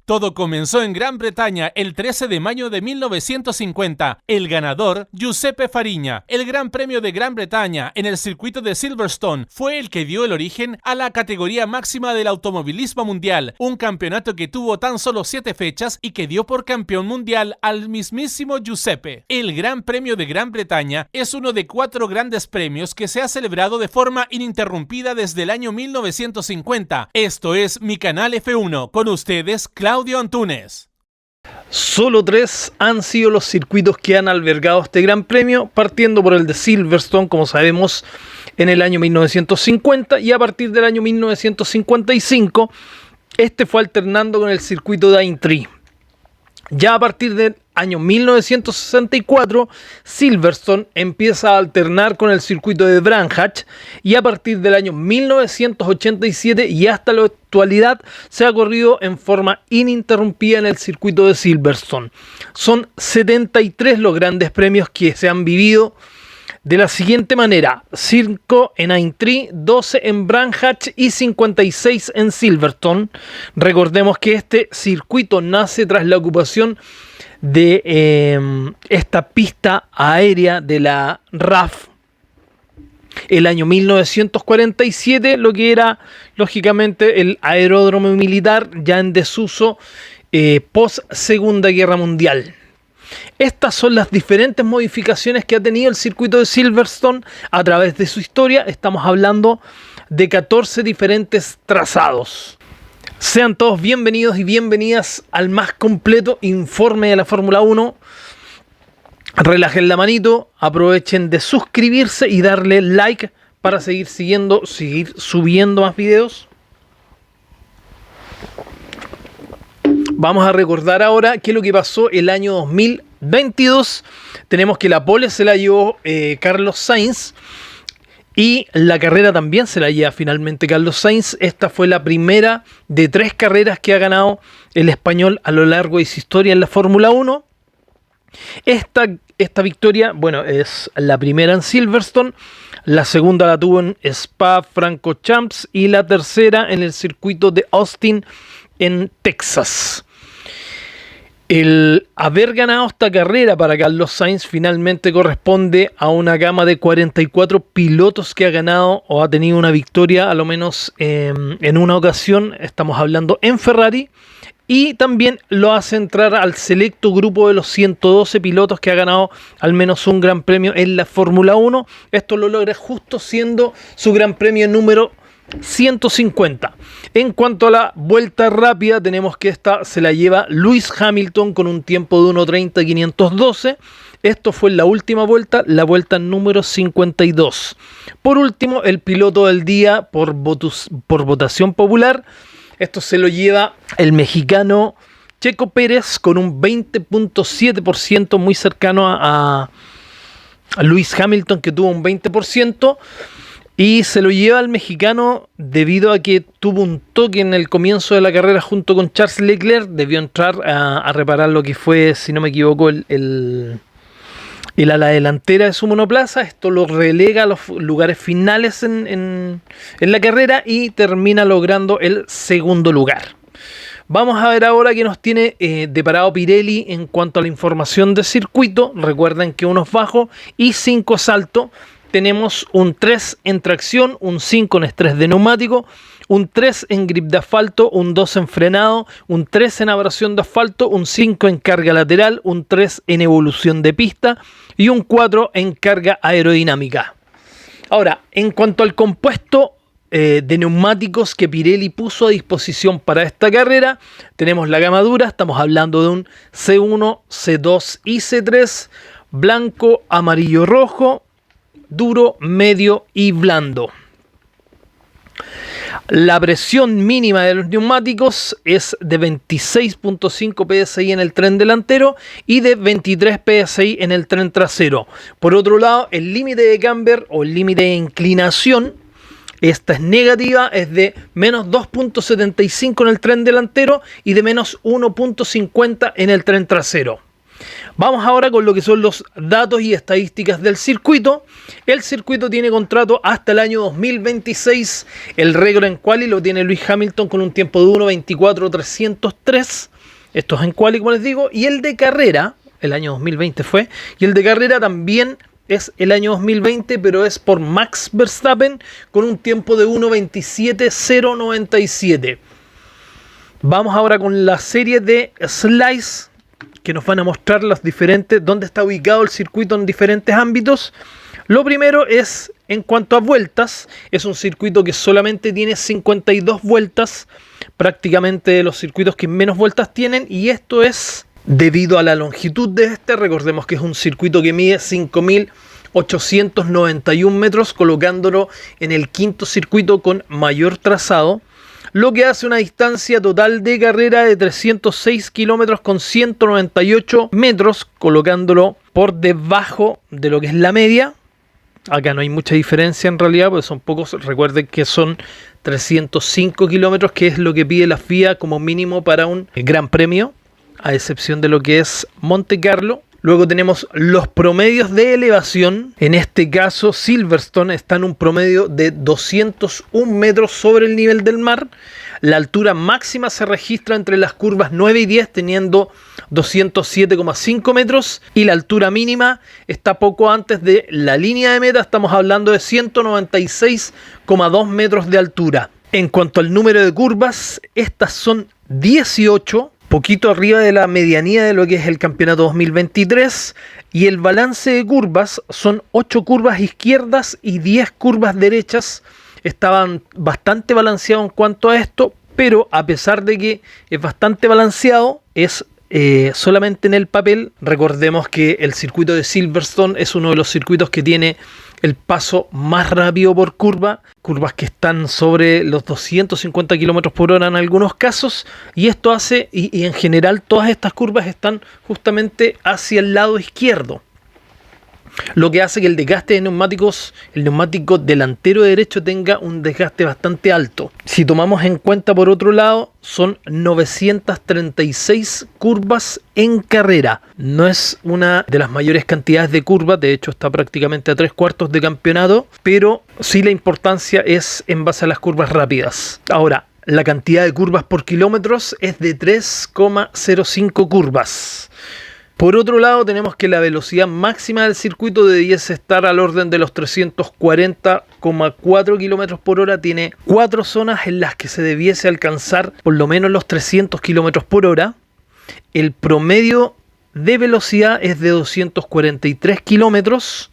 Todo comenzó en Gran Bretaña el 13 de mayo de 1950. El ganador, Giuseppe Farina. El Gran Premio de Gran Bretaña en el circuito de Silverstone fue el que dio el origen a la categoría máxima del automovilismo mundial, un campeonato que tuvo tan solo 7 fechas y que dio por campeón mundial al mismísimo Giuseppe. El Gran Premio de Gran Bretaña es uno de 4 grandes premios que se ha celebrado de forma ininterrumpida desde el año 1950. Esto es Mi Canal F1, con ustedes, Claudio Antunes. Solo 3 han sido los circuitos que han albergado este Gran Premio, partiendo por el de Silverstone, como sabemos, en el año 1950, y a partir del año 1955, este fue alternando con el circuito de Aintree. Ya a partir del año 1964, Silverstone empieza a alternar con el circuito de Branchach, y a partir del año 1987 y hasta la actualidad se ha corrido en forma ininterrumpida en el circuito de Silverstone. Son 73 los grandes premios que se han vivido de la siguiente manera: 5 en Aintree, 12 en Branchach y 56 en Silverstone. Recordemos que este circuito nace tras la ocupación de esta pista aérea de la RAF el año 1947, lo que era lógicamente el aeródromo militar ya en desuso post Segunda Guerra Mundial. Estas son las diferentes modificaciones que ha tenido el circuito de Silverstone a través de su historia. Estamos hablando de 14 diferentes trazados. Sean todos bienvenidos y bienvenidas al más completo informe de la Fórmula 1. Relajen la manito, aprovechen de suscribirse y darle like para seguir subiendo más videos. Vamos a recordar ahora qué es lo que pasó el año 2022. Tenemos que la pole se la llevó Carlos Sainz, y la carrera también se la lleva finalmente Carlos Sainz. Esta fue la primera de 3 carreras que ha ganado el español a lo largo de su historia en la Fórmula 1. Esta victoria, bueno, es la primera en Silverstone, la segunda la tuvo en Spa-Francorchamps y la tercera en el circuito de Austin en Texas. El haber ganado esta carrera para Carlos Sainz finalmente corresponde a una gama de 44 pilotos que ha ganado o ha tenido una victoria a lo menos en una ocasión. Estamos hablando en Ferrari, y también lo hace entrar al selecto grupo de los 112 pilotos que ha ganado al menos un gran premio en la Fórmula 1. Esto lo logra justo siendo su gran premio número 150. En cuanto a la vuelta rápida, tenemos que esta se la lleva Lewis Hamilton con un tiempo de 1:30.512. Esto fue en la última vuelta, la vuelta número 52. Por último, el piloto del día por votación popular, esto se lo lleva el mexicano Checo Pérez con un 20.7%, muy cercano a Lewis Hamilton, que tuvo un 20%. Y se lo lleva el mexicano debido a que tuvo un toque en el comienzo de la carrera junto con Charles Leclerc. Debió entrar a reparar lo que fue, si no me equivoco, el ala delantera de su monoplaza. Esto lo relega a los lugares finales en la carrera y termina logrando el segundo lugar. Vamos a ver ahora qué nos tiene deparado Pirelli en cuanto a la información de circuito. Recuerden que 1 es bajo y 5 es alto. Tenemos un 3 en tracción, un 5 en estrés de neumático, un 3 en grip de asfalto, un 2 en frenado, un 3 en abrasión de asfalto, un 5 en carga lateral, un 3 en evolución de pista y un 4 en carga aerodinámica. Ahora, en cuanto al compuesto de neumáticos que Pirelli puso a disposición para esta carrera, tenemos la gama dura. Estamos hablando de un C1, C2 y C3, blanco, amarillo, rojo, duro, medio y blando. La presión mínima de los neumáticos es de 26.5 psi en el tren delantero y de 23 psi en el tren trasero. Por otro lado, el límite de camber o el límite de inclinación, esta es negativa, es de menos 2.75 en el tren delantero y de menos 1.50 en el tren trasero. Vamos ahora con lo que son los datos y estadísticas del circuito. El circuito tiene contrato hasta el año 2026. El récord en quali lo tiene Lewis Hamilton con un tiempo de 1:24.303. Esto es en quali, como les digo, y el de carrera, el año 2020 fue, y el de carrera también es el año 2020, pero es por Max Verstappen con un tiempo de 1:27.097. Vamos ahora con la serie de slides que nos van a mostrar las diferentes, dónde está ubicado el circuito en diferentes ámbitos. Lo primero es en cuanto a vueltas, es un circuito que solamente tiene 52 vueltas, prácticamente de los circuitos que menos vueltas tienen, y esto es debido a la longitud de este. Recordemos que es un circuito que mide 5.891 metros, colocándolo en el quinto circuito con mayor trazado, lo que hace una distancia total de carrera de 306 kilómetros con 198 metros, colocándolo por debajo de lo que es la media. Acá no hay mucha diferencia en realidad, porque son pocos. Recuerden que son 305 kilómetros, que es lo que pide la FIA como mínimo para un gran premio, a excepción de lo que es Monte Carlo. Luego tenemos los promedios de elevación. En este caso, Silverstone está en un promedio de 201 metros sobre el nivel del mar. La altura máxima se registra entre las curvas 9 y 10, teniendo 207,5 metros. Y la altura mínima está poco antes de la línea de meta. Estamos hablando de 196,2 metros de altura. En cuanto al número de curvas, estas son 18, poquito arriba de la medianía de lo que es el campeonato 2023, y el balance de curvas son 8 curvas izquierdas y 10 curvas derechas. Estaban bastante balanceados en cuanto a esto, pero a pesar de que es bastante balanceado, es solamente en el papel. Recordemos que el circuito de Silverstone es uno de los circuitos que tiene el paso más rápido por curva, curvas que están sobre los 250 km por hora en algunos casos, y esto hace, y en general todas estas curvas están justamente hacia el lado izquierdo, lo que hace que el desgaste de neumáticos, el neumático delantero derecho, tenga un desgaste bastante alto. Si tomamos en cuenta, por otro lado, son 936 curvas en carrera. No es una de las mayores cantidades de curvas, de hecho está prácticamente a 3/4 de campeonato, pero sí la importancia es en base a las curvas rápidas. Ahora, la cantidad de curvas por kilómetros es de 3,05 curvas. Por otro lado, tenemos que la velocidad máxima del circuito debiese estar al orden de los 340,4 km por hora. Tiene 4 zonas en las que se debiese alcanzar por lo menos los 300 km por hora. El promedio de velocidad es de 243 kilómetros.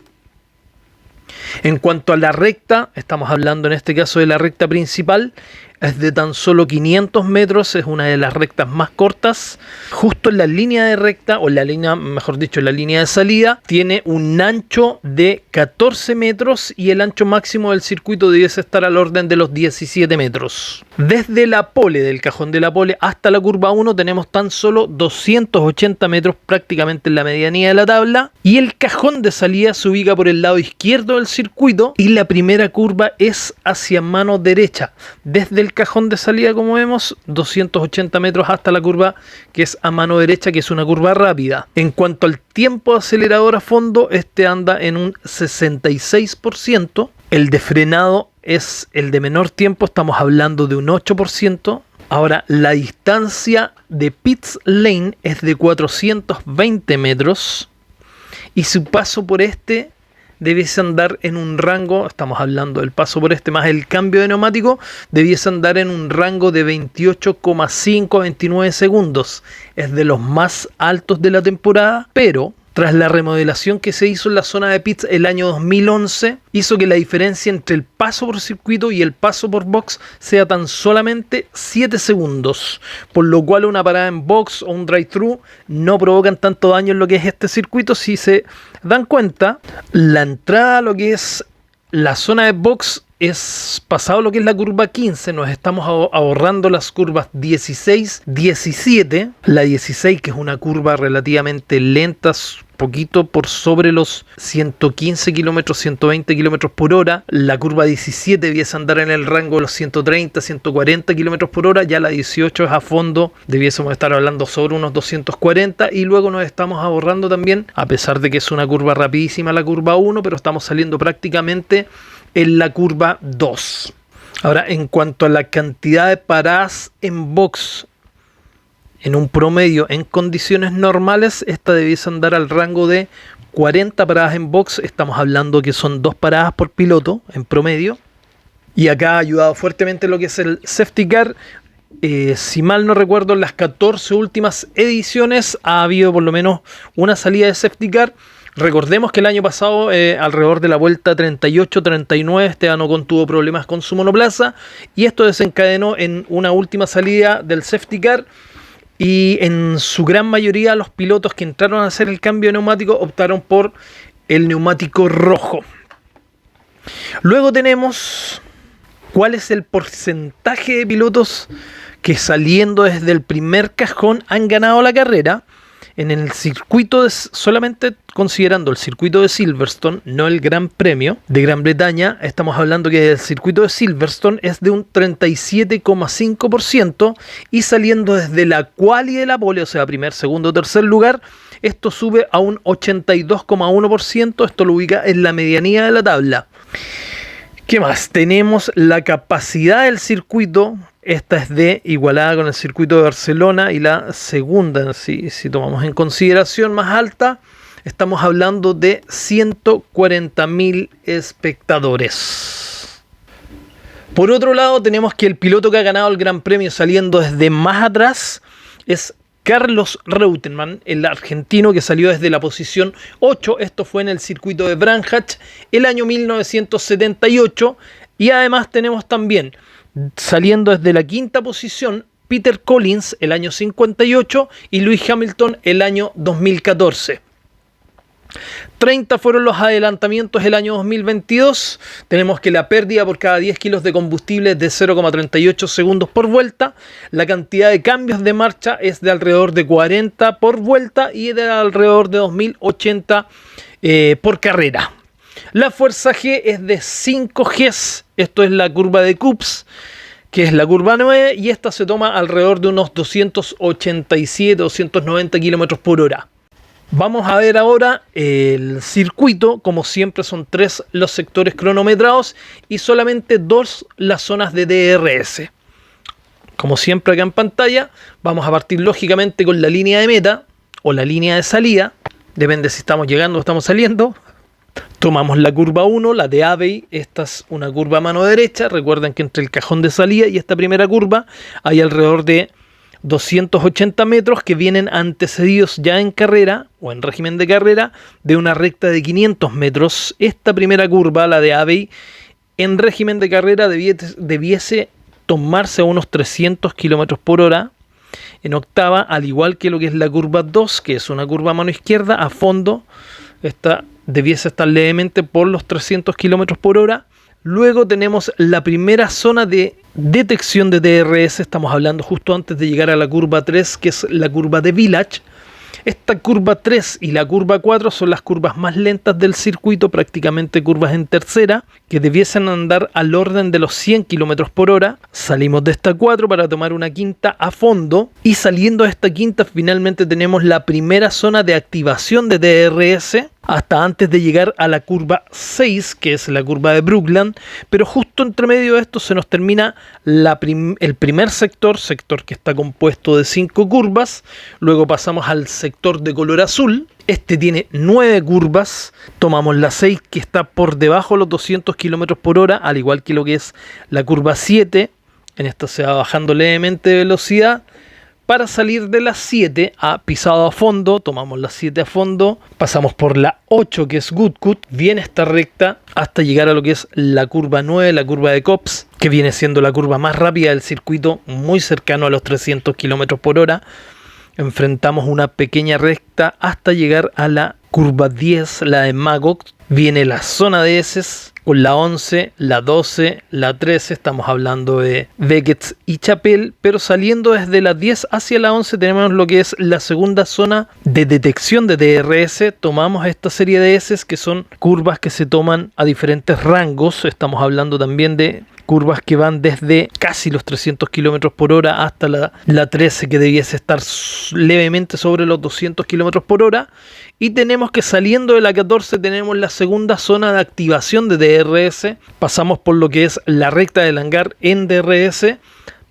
En cuanto a la recta, estamos hablando en este caso de la recta principal, es de tan solo 500 metros, es una de las rectas más cortas. Justo en la línea de recta, o en la línea, mejor dicho, en la línea de salida, tiene un ancho de 14 metros y el ancho máximo del circuito debiese estar al orden de los 17 metros. Desde la pole, del cajón de la pole hasta la curva 1, tenemos tan solo 280 metros, prácticamente en la medianía de la tabla, y el cajón de salida se ubica por el lado izquierdo del circuito y la primera curva es hacia mano derecha. Desde el cajón de salida, como vemos, 280 metros hasta la curva que es a mano derecha, que es una curva rápida. En cuanto al tiempo de acelerador a fondo, este anda en un 66%. El de frenado es el de menor tiempo, estamos hablando de un 8%. Ahora, la distancia de pits lane es de 420 metros y su paso por este debiese andar en un rango, estamos hablando del paso por este más el cambio de neumático, debiese andar en un rango de 28,5 a 29 segundos. Es de los más altos de la temporada, pero tras la remodelación que se hizo en la zona de pits el año 2011, hizo que la diferencia entre el paso por circuito y el paso por box sea tan solamente 7 segundos, por lo cual una parada en box o un drive-thru no provocan tanto daño en lo que es este circuito. Si se dan cuenta, la entrada a lo que es la zona de box es pasado lo que es la curva 15, nos estamos ahorrando las curvas 16, 17, la 16 que es una curva relativamente lenta, poquito por sobre los 115 kilómetros, 120 kilómetros por hora, la curva 17 debiese andar en el rango de los 130, 140 kilómetros por hora, ya la 18 es a fondo, debiésemos estar hablando sobre unos 240 y luego nos estamos ahorrando también, a pesar de que es una curva rapidísima la curva 1, pero estamos saliendo prácticamente en la curva 2. Ahora, en cuanto a la cantidad de paradas en box en un promedio en condiciones normales, esta debiese andar al rango de 40 paradas en box. Estamos hablando que son 2 paradas por piloto en promedio. Y acá ha ayudado fuertemente lo que es el safety car. Si mal no recuerdo, en las 14 últimas ediciones ha habido por lo menos una salida de safety car. Recordemos que el año pasado, alrededor de la vuelta 38-39, Esteban Ocon tuvo problemas con su monoplaza y esto desencadenó en una última salida del safety car, y en su gran mayoría los pilotos que entraron a hacer el cambio de neumático optaron por el neumático rojo. Luego tenemos cuál es el porcentaje de pilotos que saliendo desde el primer cajón han ganado la carrera. En el circuito, solamente considerando el circuito de Silverstone, no el Gran Premio de Gran Bretaña, estamos hablando que el circuito de Silverstone es de un 37,5%, y saliendo desde la quali de la pole, o sea, primer, segundo, tercer lugar, esto sube a un 82,1%, esto lo ubica en la medianía de la tabla. ¿Qué más? Tenemos la capacidad del circuito. Esta es igualada con el circuito de Barcelona, y la segunda, si tomamos en consideración, más alta, estamos hablando de 140.000 espectadores. Por otro lado, tenemos que el piloto que ha ganado el Gran Premio saliendo desde más atrás es Carlos Reutemann, el argentino que salió desde la posición 8. Esto fue en el circuito de Branhach el año 1978. Y además tenemos también, saliendo desde la quinta posición, Peter Collins el año 58 y Lewis Hamilton el año 2014. 30 fueron los adelantamientos el año 2022. Tenemos que la pérdida por cada 10 kilos de combustible es de 0,38 segundos por vuelta. La cantidad de cambios de marcha es de alrededor de 40 por vuelta y de alrededor de 2080 por carrera. La fuerza G es de 5 Gs. Esto es la curva de Coops, que es la curva 9, y esta se toma alrededor de unos 287-290 km por hora. Vamos a ver ahora el circuito. Como siempre, son 3 los sectores cronometrados y solamente 2 las zonas de DRS. Como siempre acá en pantalla, vamos a partir lógicamente con la línea de meta o la línea de salida. Depende si estamos llegando o estamos saliendo. Tomamos la curva 1, la de Abbey. Esta es una curva a mano derecha. Recuerden que entre el cajón de salida y esta primera curva hay alrededor de 280 metros que vienen antecedidos ya en carrera o en régimen de carrera de una recta de 500 metros. Esta primera curva, la de Abbey, en régimen de carrera debiese tomarse a unos 300 km por hora en octava, al igual que lo que es la curva 2, que es una curva a mano izquierda a fondo. Esta debiese estar levemente por los 300 km por hora. Luego tenemos la primera zona de detección de DRS. Estamos hablando justo antes de llegar a la curva 3, que es la curva de Village. Esta curva 3 y la curva 4 son las curvas más lentas del circuito, prácticamente curvas en tercera, que debiesen andar al orden de los 100 km por hora. Salimos de esta 4 para tomar una quinta a fondo, y saliendo de esta quinta finalmente tenemos la primera zona de activación de DRS, hasta antes de llegar a la curva 6, que es la curva de Brookland, pero justo entre medio de esto se nos termina el primer sector que está compuesto de 5 curvas. Luego pasamos al sector de color azul. Este tiene 9 curvas. Tomamos la 6, que está por debajo de los 200 km por hora, al igual que lo que es la curva 7. En esta se va bajando levemente de velocidad para salir de la 7 a pisado a fondo. Tomamos la 7 a fondo, pasamos por la 8, que es Good Cut, viene esta recta hasta llegar a lo que es la curva 9, la curva de Copse, que viene siendo la curva más rápida del circuito, muy cercano a los 300 km por hora. Enfrentamos una pequeña recta hasta llegar a la curva 10, la de Magog. Viene la zona de heces con la 11, la 12, la 13, estamos hablando de Beckett y Chapelle, pero saliendo desde la 10 hacia la 11 tenemos lo que es la segunda zona de detección de DRS. Tomamos esta serie de heces, que son curvas que se toman a diferentes rangos. Estamos hablando también de curvas que van desde casi los 300 km por hora hasta la 13, que debiese estar levemente sobre los 200 km por hora. Y tenemos que saliendo de la 14 tenemos la segunda zona de activación de DRS. Pasamos por lo que es la recta del hangar en DRS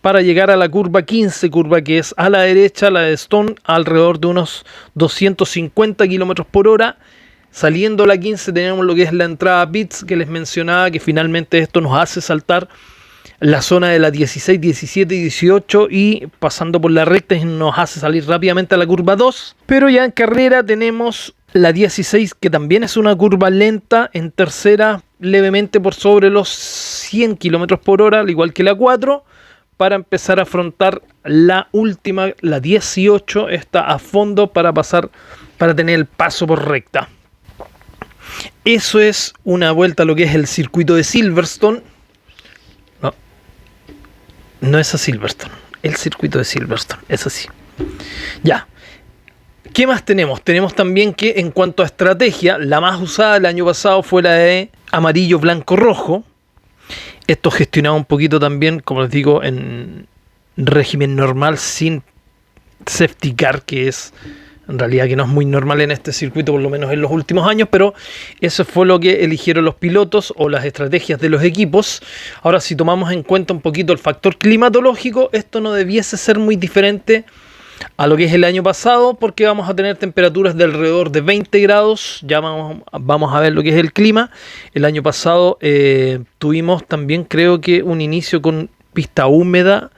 para llegar a la curva 15, curva que es a la derecha, la de Stone, alrededor de unos 250 km por hora. Saliendo la 15 tenemos lo que es la entrada a pits, que les mencionaba, que finalmente esto nos hace saltar la zona de la 16, 17 y 18, y pasando por la recta nos hace salir rápidamente a la curva 2. Pero ya en carrera tenemos la 16, que también es una curva lenta, en tercera levemente por sobre los 100 km por hora, al igual que la 4, para empezar a afrontar la última, la 18, está a fondo para pasar, para tener el paso por recta. Eso es una vuelta a lo que es el circuito de Silverstone. No es a Silverstone, el circuito de Silverstone, es así. Ya. ¿Qué más tenemos? Tenemos también que en cuanto a estrategia, la más usada el año pasado fue la de amarillo, blanco, rojo. Esto gestionaba un poquito también, como les digo, en régimen normal, sin safety car, que es en realidad que no es muy normal en este circuito, por lo menos en los últimos años, pero eso fue lo que eligieron los pilotos o las estrategias de los equipos. Ahora, si tomamos en cuenta un poquito el factor climatológico, esto no debiese ser muy diferente a lo que es el año pasado, porque vamos a tener temperaturas de alrededor de 20 grados. Ya vamos a ver lo que es el clima. El año pasado tuvimos también, creo que, un inicio con pista húmeda.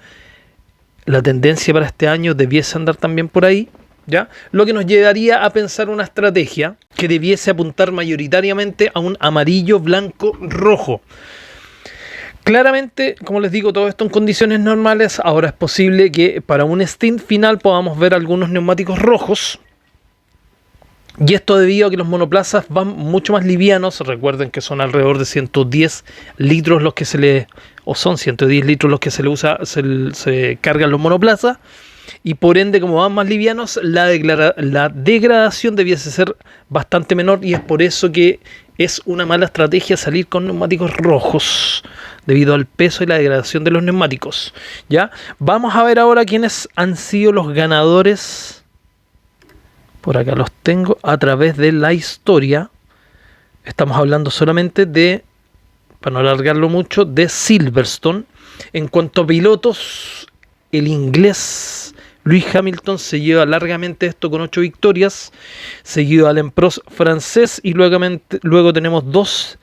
La tendencia para este año debiese andar también por ahí, ¿ya? Lo que nos llevaría a pensar una estrategia que debiese apuntar mayoritariamente a un amarillo, blanco, rojo. Claramente, como les digo, todo esto en condiciones normales. Ahora es posible que para un stint final podamos ver algunos neumáticos rojos. Y esto debido a que los monoplazas van mucho más livianos. Recuerden que son alrededor de 110 litros los que se le... o son 110 litros los que se le usa, se cargan los monoplazas. Y por ende, como van más livianos, la degradación debiese ser bastante menor. Y es por eso que es una mala estrategia salir con neumáticos rojos, debido al peso y la degradación de los neumáticos. ¿Ya? Vamos a ver ahora quiénes han sido los ganadores. Por acá los tengo a través de la historia. Estamos hablando solamente de, para no alargarlo mucho, de Silverstone. En cuanto a pilotos, el inglés Lewis Hamilton se lleva largamente esto con 8 victorias, seguido Alain Prost francés, y luego tenemos 2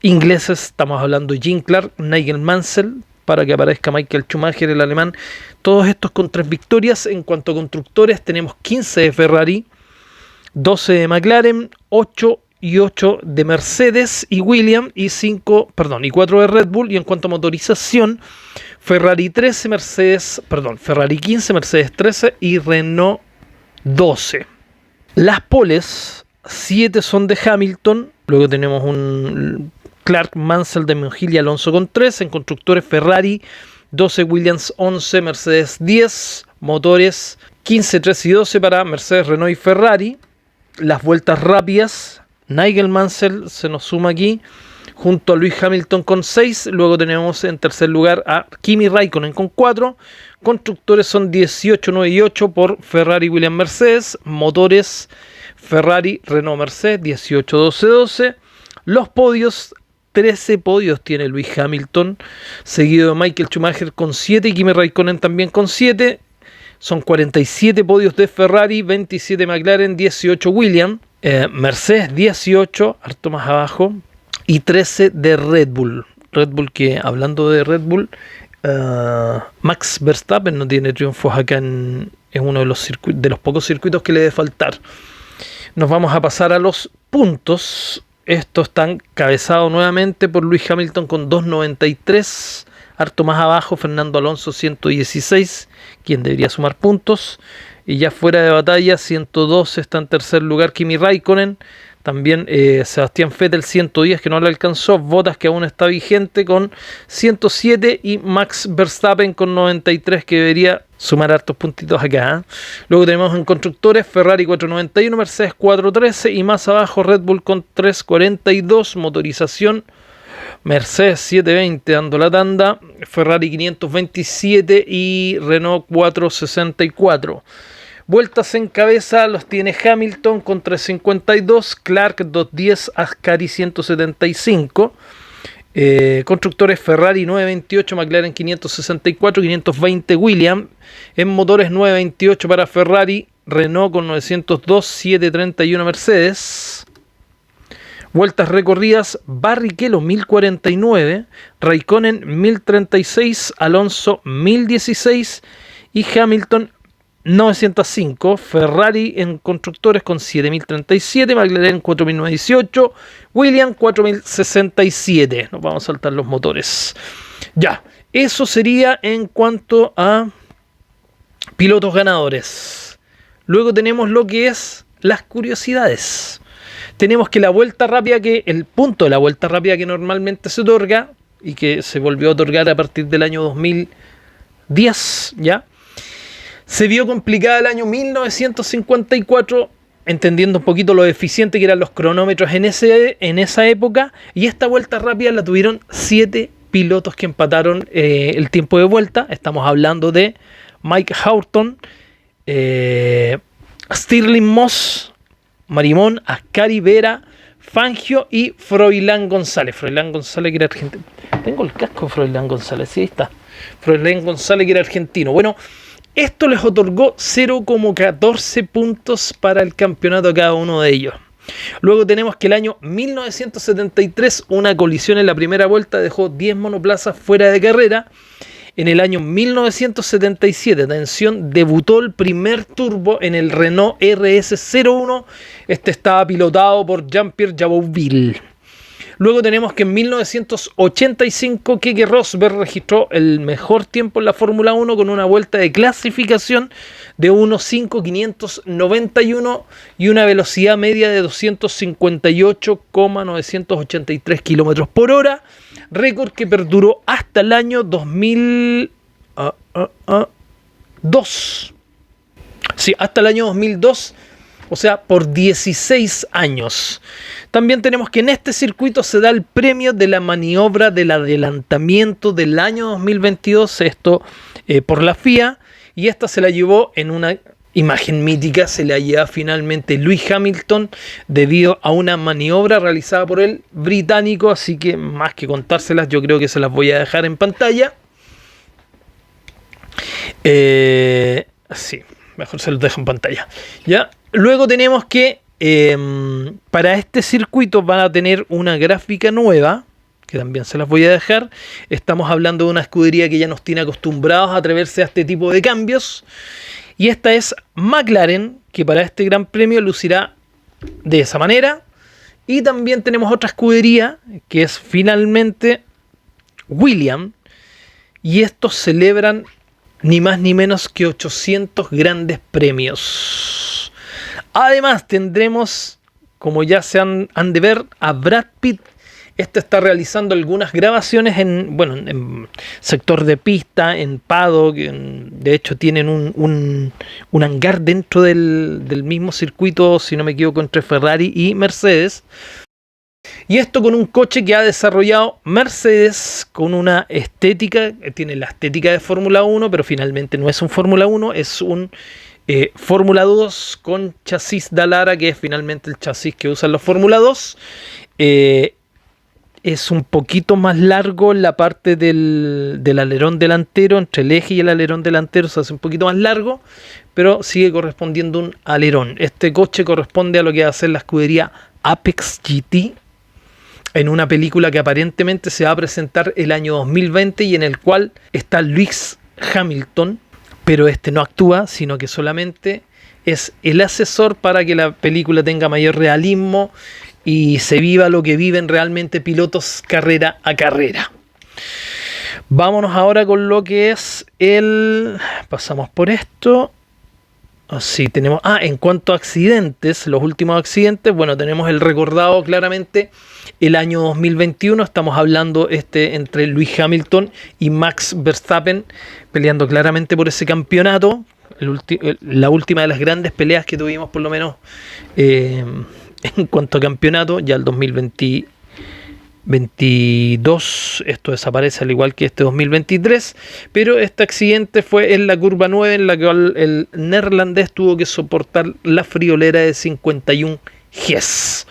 ingleses. Estamos hablando de Jim Clark, Nigel Mansell, para que aparezca Michael Schumacher, el alemán. Todos estos con 3 victorias. En cuanto a constructores, tenemos 15 de Ferrari, 12 de McLaren, 8 y 8 de Mercedes y Williams, y 4 de Red Bull. Y en cuanto a motorización, Ferrari 15, Mercedes 13 y Renault 12. Las poles, 7 son de Hamilton. Luego tenemos un Clark, Mansell, Damon Hill y Alonso con 3. En constructores, Ferrari 12, Williams 11, Mercedes 10. Motores 15, 13 y 12 para Mercedes, Renault y Ferrari. Las vueltas rápidas, Nigel Mansell se nos suma aquí, junto a Lewis Hamilton con 6. Luego tenemos en tercer lugar a Kimi Raikkonen con 4. Constructores son 18, 9 y 8 por Ferrari, Williams, Mercedes. Motores, Ferrari, Renault, Mercedes, 18, 12, 12. Los podios, 13 podios tiene Lewis Hamilton, seguido de Michael Schumacher con 7 y Kimi Raikkonen también con 7. Son 47 podios de Ferrari, 27 McLaren, 18 Williams. Mercedes 18, harto más abajo, y 13 de Red Bull. Red Bull, que hablando de Red Bull, Max Verstappen no tiene triunfos acá en uno de los pocos circuitos que le debe faltar. Nos vamos a pasar a los puntos. Estos están cabezados nuevamente por Lewis Hamilton con 2.93. Harto más abajo, Fernando Alonso 116, quien debería sumar puntos. Y ya fuera de batalla, 112 está en tercer lugar Kimi Raikkonen. También Sebastián Vettel 110, que no le alcanzó. Bottas, que aún está vigente, con 107. Y Max Verstappen con 93, que debería sumar hartos puntitos acá. Luego tenemos en constructores Ferrari 491, Mercedes 413. Y más abajo Red Bull con 342. Motorización, Mercedes 720 dando la tanda, Ferrari 527 y Renault 464. Vueltas en cabeza los tiene Hamilton con 352, Clark 210, Ascari 175. Constructores Ferrari 928, McLaren 564, 520 Williams. En motores 928 para Ferrari, Renault con 902, 731 Mercedes. Vueltas recorridas, Barrichello 1049, Raikkonen 1036, Alonso 1016 y Hamilton 905. Ferrari en constructores con 7037, McLaren 4018, Williams 4067. Nos vamos a saltar los motores. Ya, eso sería en cuanto a pilotos ganadores. Luego tenemos lo que es las curiosidades. Tenemos que el punto de la vuelta rápida que normalmente se otorga y que se volvió a otorgar a partir del año 2010, ¿ya? Se vio complicada el año 1954, entendiendo un poquito lo eficiente que eran los cronómetros en esa época, y esta vuelta rápida la tuvieron 7 pilotos que empataron el tiempo de vuelta. Estamos hablando de Mike Hawthorne, Stirling Moss, Marimón, Ascari, Vera, Fangio y Froilán González. Froilán González que era argentino. Tengo el casco de Froilán González, sí, ahí está. Froilán González que era argentino. Bueno, esto les otorgó 0,14 puntos para el campeonato a cada uno de ellos. Luego tenemos que el año 1973 una colisión en la primera vuelta dejó 10 monoplazas fuera de carrera. En el año 1977, atención, debutó el primer turbo en el Renault RS01. Este estaba pilotado por Jean-Pierre Jabouille. Luego tenemos que en 1985 Keke Rosberg registró el mejor tiempo en la Fórmula 1 con una vuelta de clasificación de 1.591 y una velocidad media de 258,983 km por hora. Récord que perduró hasta el año 2002. Sí, hasta el año 2002, o sea, por 16 años. También tenemos que en este circuito se da el premio de la maniobra del adelantamiento del año 2022, esto por la FIA, y esta se la llevó en una imagen mítica, se la lleva finalmente Lewis Hamilton debido a una maniobra realizada por el británico, así que más que contárselas yo creo que se las voy a dejar en pantalla. Sí, mejor se los dejo en pantalla. ¿Ya? Luego tenemos que para este circuito van a tener una gráfica nueva, que también se las voy a dejar. Estamos hablando de una escudería que ya nos tiene acostumbrados a atreverse a este tipo de cambios. Y esta es McLaren, que para este gran premio lucirá de esa manera. Y también tenemos otra escudería, que es finalmente Williams. Y estos celebran ni más ni menos que 800 grandes premios. Además tendremos, como ya se han de ver, a Brad Pitt. Este está realizando algunas grabaciones en sector de pista, en paddock. De hecho tienen un hangar dentro del mismo circuito, si no me equivoco, entre Ferrari y Mercedes. Y esto con un coche que ha desarrollado Mercedes con una estética, tiene la estética de Fórmula 1, pero finalmente no es un Fórmula 1, es un Fórmula 2 con chasis Dallara, que es finalmente el chasis que usan los Fórmula 2. Es un poquito más largo la parte del alerón delantero, entre el eje y el alerón delantero se hace un poquito más largo, pero sigue correspondiendo un alerón. Este coche corresponde a lo que va a ser la escudería Apex GT, en una película que aparentemente se va a presentar el año 2020 y en el cual está Lewis Hamilton, pero este no actúa, sino que solamente es el asesor para que la película tenga mayor realismo y se viva lo que viven realmente pilotos carrera a carrera. Vámonos ahora con lo que es pasamos por esto. Así tenemos. En cuanto a accidentes, los últimos accidentes, bueno, tenemos el recordado claramente el año 2021. Estamos hablando entre Lewis Hamilton y Max Verstappen, peleando claramente por ese campeonato. La última de las grandes peleas que tuvimos, por lo menos en cuanto a campeonato. Ya el 2022 esto desaparece al igual que este 2023, pero este accidente fue en la curva 9 en la cual el neerlandés tuvo que soportar la friolera de 51 Gs.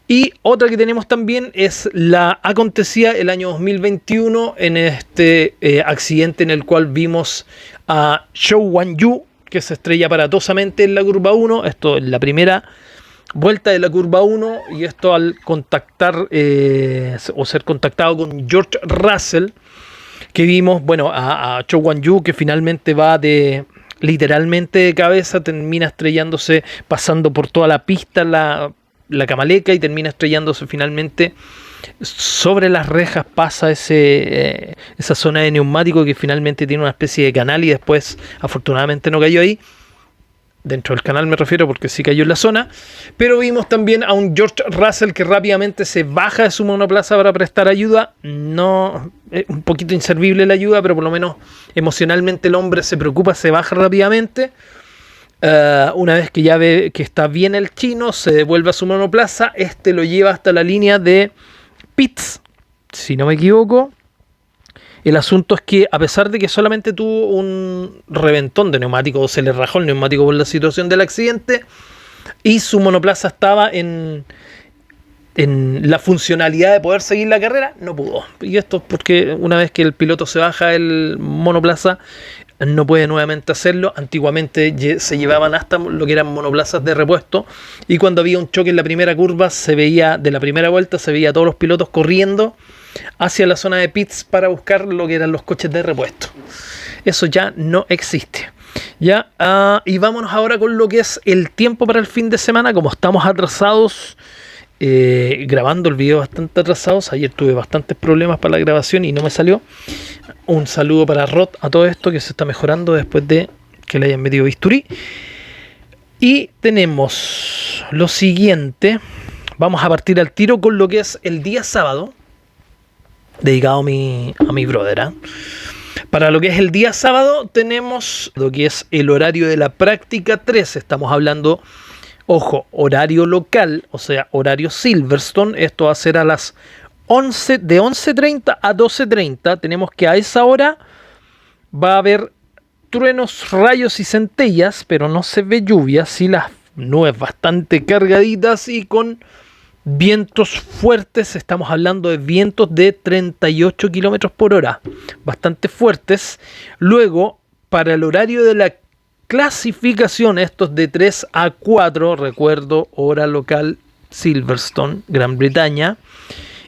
Y otra que tenemos también es la acontecida el año 2021 en este accidente en el cual vimos a Zhou Guanyu, que se estrella aparatosamente en la curva 1. Esto es la primera vuelta de la curva 1 y esto al contactar o ser contactado con George Russell, que vimos, bueno, a Zhou Guanyu, que finalmente va literalmente de cabeza, termina estrellándose, pasando por toda la pista, la camaleca, y termina estrellándose finalmente sobre las rejas, pasa esa zona de neumático que finalmente tiene una especie de canal y después afortunadamente no cayó ahí. Dentro del canal me refiero, porque sí cayó en la zona. Pero vimos también a un George Russell que rápidamente se baja de su monoplaza para prestar ayuda. No, es un poquito inservible la ayuda, pero por lo menos emocionalmente el hombre se preocupa, se baja rápidamente. Una vez que ya ve que está bien el chino, se devuelve a su monoplaza. Este lo lleva hasta la línea de pits, si no me equivoco. El asunto es que, a pesar de que solamente tuvo un reventón de neumático, o se le rajó el neumático por la situación del accidente, y su monoplaza estaba en la funcionalidad de poder seguir la carrera, no pudo. Y esto es porque una vez que el piloto se baja del monoplaza, no puede nuevamente hacerlo. Antiguamente se llevaban hasta lo que eran monoplazas de repuesto, y cuando había un choque en la primera curva, de la primera vuelta, se veía a todos los pilotos corriendo hacia la zona de pits para buscar lo que eran los coches de repuesto. Eso ya no existe. Ya, y vámonos ahora con lo que es el tiempo para el fin de semana. Como estamos atrasados, grabando el video bastante atrasados, ayer tuve bastantes problemas para la grabación y no me salió. Un saludo para Rod a todo esto, que se está mejorando después de que le hayan metido bisturí. Y tenemos lo siguiente. Vamos a partir al tiro con lo que es el día sábado, dedicado a mi brother. Para lo que es el día sábado tenemos lo que es el horario de la práctica 3. Estamos hablando, ojo, horario local, o sea, horario Silverstone. Esto va a ser a las 11, de 11:30 a 12:30. Tenemos que a esa hora va a haber truenos, rayos y centellas, pero no se ve lluvia, sí las nubes bastante cargaditas y con vientos fuertes. Estamos hablando de vientos de 38 kilómetros por hora, bastante fuertes. Luego, para el horario de la clasificación, estos de 3 a 4, recuerdo, hora local Silverstone, Gran Bretaña.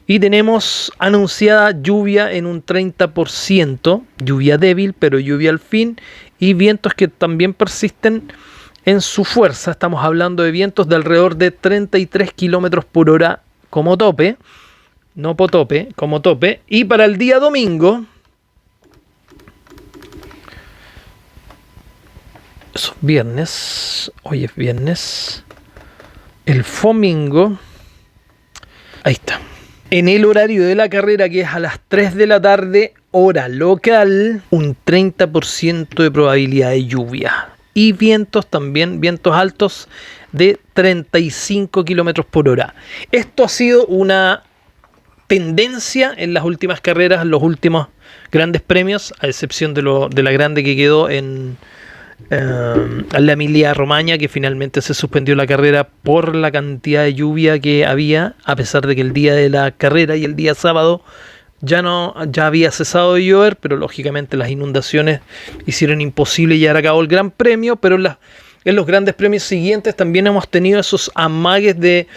Y tenemos anunciada lluvia en un 30%, lluvia débil, pero lluvia al fin, y vientos que también persisten en su fuerza. Estamos hablando de vientos de alrededor de 33 kilómetros por hora como tope, no potope, como tope. Y para el día domingo, eso es viernes, hoy es viernes, el domingo, ahí está. En el horario de la carrera, que es a las 3 de la tarde, hora local, un 30% de probabilidad de lluvia. Y vientos también, vientos altos de 35 kilómetros por hora. Esto ha sido una tendencia en las últimas carreras, los últimos grandes premios, a excepción de la grande que quedó en la Emilia Romagna, que finalmente se suspendió la carrera por la cantidad de lluvia que había, a pesar de que el día de la carrera y el día sábado ya había cesado de llover, pero lógicamente las inundaciones hicieron imposible llevar a cabo el Gran Premio. Pero en los grandes premios siguientes también hemos tenido esos amagues de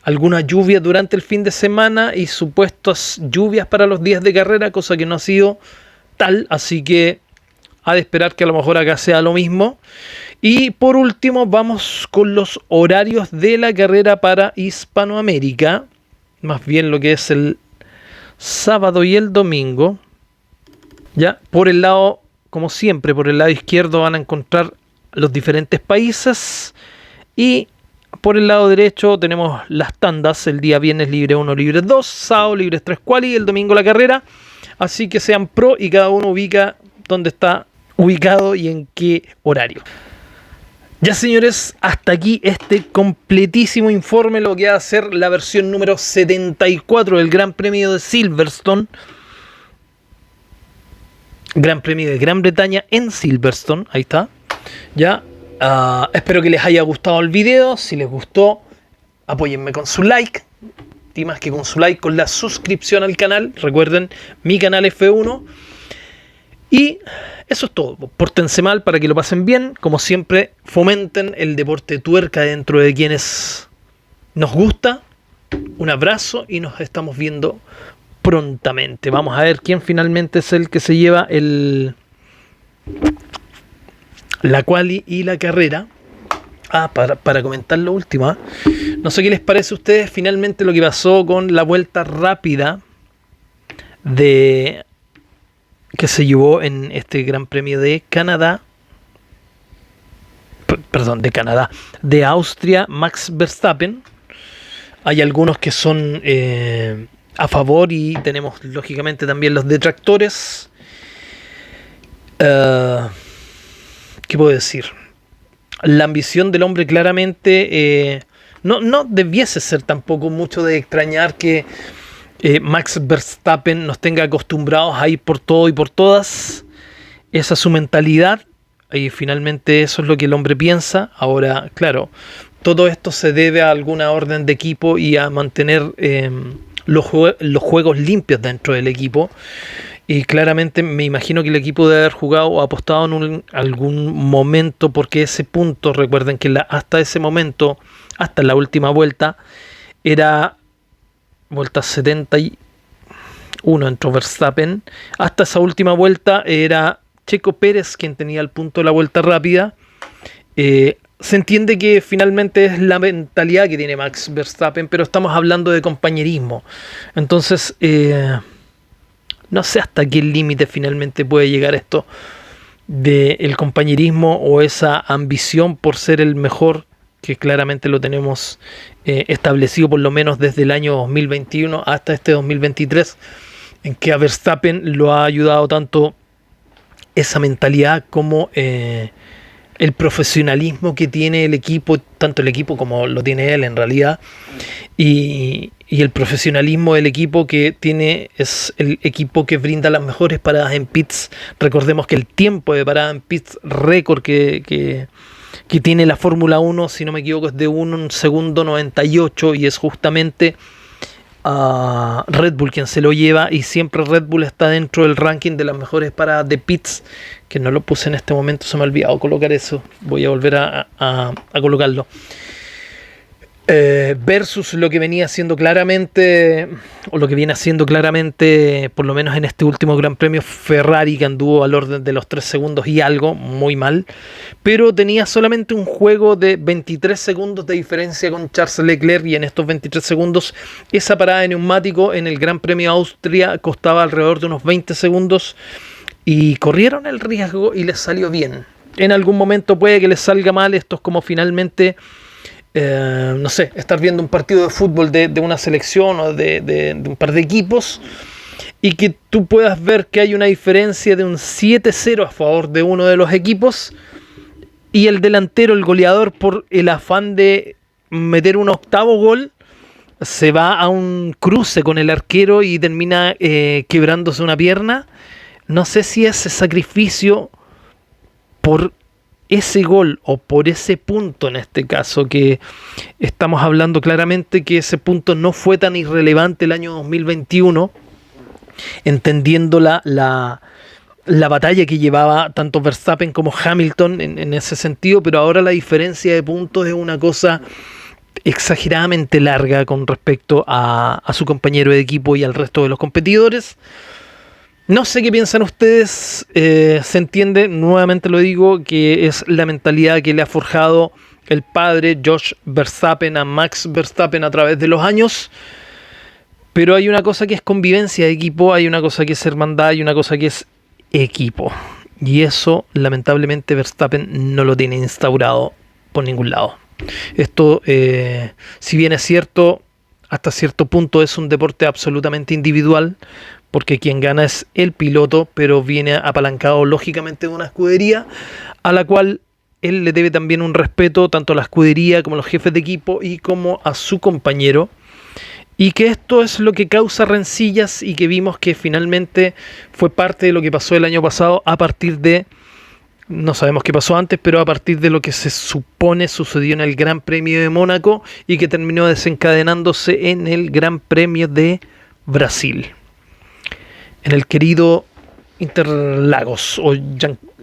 alguna lluvia durante el fin de semana y supuestas lluvias para los días de carrera, cosa que no ha sido tal, así que ha de esperar que a lo mejor acá sea lo mismo. Y por último vamos con los horarios de la carrera para Hispanoamérica, más bien lo que es el sábado y el domingo. Ya, por el lado, como siempre, por el lado izquierdo van a encontrar los diferentes países, y por el lado derecho tenemos las tandas. El día viernes libre 1, libre 2, sábado libres 3 quali y el domingo la carrera. Así que sean pro y cada uno ubica dónde está ubicado y en qué horario. Ya, señores, hasta aquí este completísimo informe, lo que va a ser la versión número 74 del Gran Premio de Silverstone. Gran Premio de Gran Bretaña en Silverstone, ahí está. Ya, espero que les haya gustado el video. Si les gustó, apóyenme con su like. y más que con su like, con la suscripción al canal. Recuerden, mi canal F1. Y eso es todo. Pórtense mal para que lo pasen bien. Como siempre, fomenten el deporte tuerca dentro de quienes nos gusta. Un abrazo y nos estamos viendo prontamente. Vamos a ver quién finalmente es el que se lleva la quali y la carrera. Para comentar lo último, no sé qué les parece a ustedes finalmente lo que pasó con la vuelta rápida que se llevó en este Gran Premio de Canadá. De Austria, Max Verstappen. Hay algunos que son a favor y tenemos lógicamente también los detractores. ¿Qué puedo decir? La ambición del hombre claramente no debiese ser tampoco mucho de extrañar que Max Verstappen nos tenga acostumbrados a ir por todo y por todas. Esa es su mentalidad y finalmente eso es lo que el hombre piensa. Ahora, claro, todo esto se debe a alguna orden de equipo y a mantener los juegos limpios dentro del equipo. Y claramente me imagino que el equipo debe haber jugado o apostado en algún momento, porque ese punto, recuerden que hasta ese momento, hasta la última vuelta, era vuelta 71 entró Verstappen. Hasta esa última vuelta era Checo Pérez quien tenía el punto de la vuelta rápida. Se entiende que finalmente es la mentalidad que tiene Max Verstappen, pero estamos hablando de compañerismo. Entonces, no sé hasta qué límite finalmente puede llegar esto del compañerismo o esa ambición por ser el mejor, que claramente lo tenemos establecido por lo menos desde el año 2021 hasta este 2023, en que a Verstappen lo ha ayudado tanto esa mentalidad como el profesionalismo que tiene el equipo, tanto el equipo como lo tiene él en realidad, y el profesionalismo del equipo que tiene es el equipo que brinda las mejores paradas en pits. Recordemos que el tiempo de parada en pits récord que tiene la Fórmula 1, si no me equivoco, es de 1 segundo 98 y es justamente Red Bull quien se lo lleva, y siempre Red Bull está dentro del ranking de las mejores paradas de pits, que no lo puse en este momento, se me ha olvidado colocar eso, voy a volver a colocarlo. Versus lo que venía haciendo claramente, o lo que viene haciendo claramente, por lo menos en este último Gran Premio, Ferrari, que anduvo al orden de los 3 segundos y algo, muy mal, pero tenía solamente un juego de 23 segundos de diferencia con Charles Leclerc, y en estos 23 segundos esa parada de neumático en el Gran Premio de Austria costaba alrededor de unos 20 segundos, y corrieron el riesgo y les salió bien. En algún momento puede que les salga mal, esto es como finalmente no sé, estar viendo un partido de fútbol de una selección o de un par de equipos, y que tú puedas ver que hay una diferencia de un 7-0 a favor de uno de los equipos, y el delantero, el goleador, por el afán de meter un octavo gol, se va a un cruce con el arquero y termina quebrándose una pierna. No sé si ese sacrificio por ese gol o por ese punto, en este caso, que estamos hablando claramente que ese punto no fue tan irrelevante el año 2021, entendiendo la batalla que llevaba tanto Verstappen como Hamilton en ese sentido, pero ahora la diferencia de puntos es una cosa exageradamente larga con respecto a su compañero de equipo y al resto de los competidores. No sé qué piensan ustedes, se entiende, nuevamente lo digo, que es la mentalidad que le ha forjado el padre Jos Verstappen a Max Verstappen a través de los años, pero hay una cosa que es convivencia de equipo, hay una cosa que es hermandad y una cosa que es equipo, y eso lamentablemente Verstappen no lo tiene instaurado por ningún lado. Esto, si bien es cierto, hasta cierto punto es un deporte absolutamente individual, porque quien gana es el piloto, pero viene apalancado lógicamente de una escudería a la cual él le debe también un respeto tanto a la escudería como a los jefes de equipo y como a su compañero, y que esto es lo que causa rencillas y que vimos que finalmente fue parte de lo que pasó el año pasado a partir de no sabemos qué pasó antes, pero a partir de lo que se supone sucedió en el Gran Premio de Mónaco y que terminó desencadenándose en el Gran Premio de Brasil, en el querido Interlagos o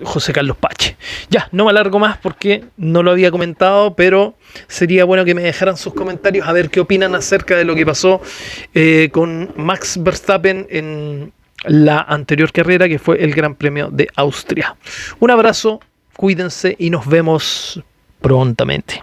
José Carlos Pache. Ya, no me alargo más porque no lo había comentado, pero sería bueno que me dejaran sus comentarios a ver qué opinan acerca de lo que pasó con Max Verstappen en la anterior carrera, que fue el Gran Premio de Austria. Un abrazo, cuídense y nos vemos prontamente.